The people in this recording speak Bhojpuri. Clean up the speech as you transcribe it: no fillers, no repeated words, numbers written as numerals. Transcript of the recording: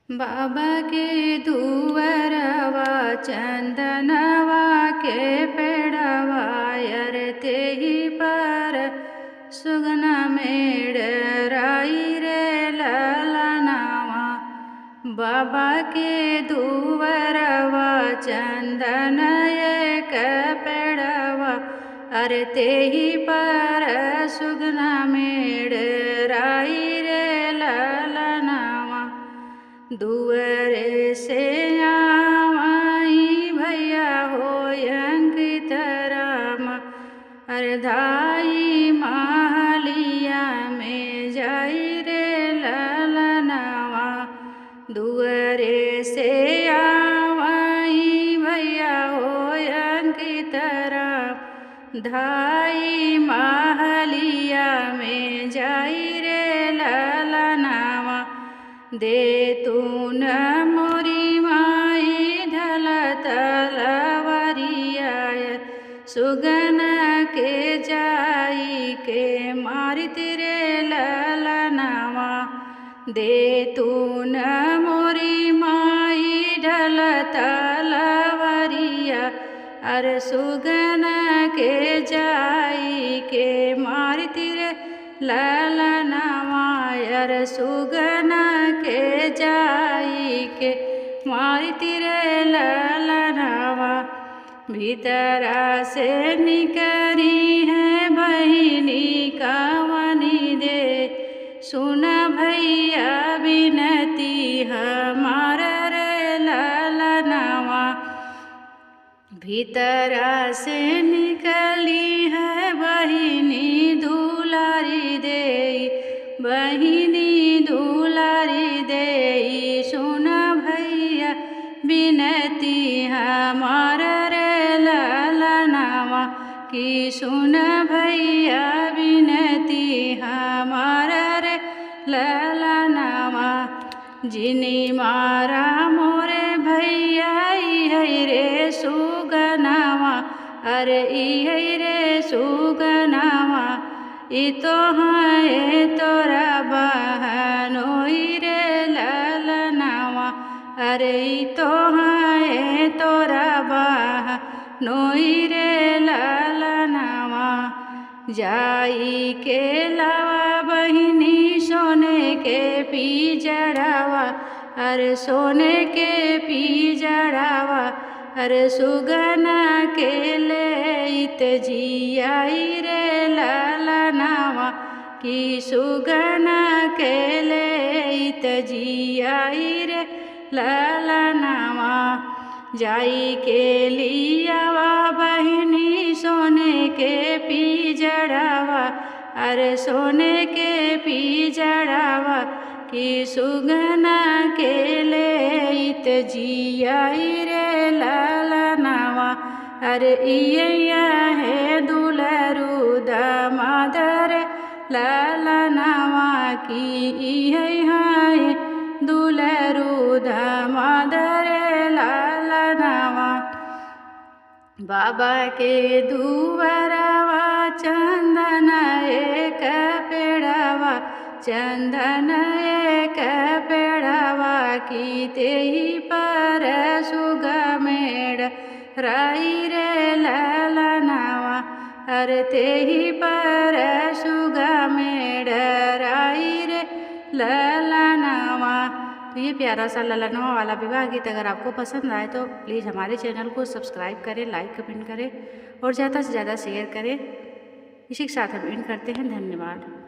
बाबा के दुवरवा चंदनवा के पेड़वा अरते ही पर सुगना मेड़ राई रे ललनावा। बाबा के दुवरवा चंदन एक पेड़वा अरते ही पर सुगना मेड़ राई रे ललनावा। दुअरे से आवाई भैया हो अंकित राम अरधाई महलिया में जाई रे ललनावा। दुअरे से आवाई भैया हो अंकित राम धाई महलिया में जाई रे ललनावा। दे तू न मोरी माई ढल तलवरिया सुगन के जाई के मारी तेरे ललनावा। दे तू न मोरी माई ढल तलवरिया अर सुगन के जाई के मारी तेरे ललनावा। अर सुगन के जाई के मारी तेरे ललनावा। भीतरा से निकरी है बहिनी कावनी दे सुन भैया बिनती हमार रे ललनावा। भीतरा से निकली है बहिनी दुलारी दे बहिनी दुलारी दे सुन भैया बिनती हमार रे ललनावा। कि सुन भैया बिनती हमार रे ललनावा। जिनी मारा मोरे भैया इहै रे सुगनावा अरे इहै रे सुगनावा। ई तो है तोरा बहनोई रे ललनावा। अरे ई तो है तोरा बहनोई रे ललनावा। जाई के लावा बहिनी सोने के पिजड़ावा अरे सोने के पिजड़ावा। अरे सुगना के लेइत जियाई रे ललनावा। कि सुगना के लेइत जियाई रे ललनावा। जाई के लियावा बहिनी सोने के पिजड़ावा अरे सोने के पिजड़ावा। कि सुगना के लेइत जियाई रे ललनावा। अरे इया है दुलरू दामाद रे ललनावा। कि इया है दुलरू दामाद रे ललनावा। बाबा के दुवरवा चंदन एक पेड़वा चंदन एक पेड़वा। कि तेही पर सुगा मेड़ राई रे ललनावा। अरे तेही पर सुगा मेड़ राई रे ललनावा। तो ये प्यारा सा ललनावा वाला विवाह गीत अगर आपको पसंद आए तो प्लीज़ हमारे चैनल को सब्सक्राइब करें, लाइक कमेंट करें और ज़्यादा से ज़्यादा शेयर करें। इसी के साथ हम एंड करते हैं। धन्यवाद।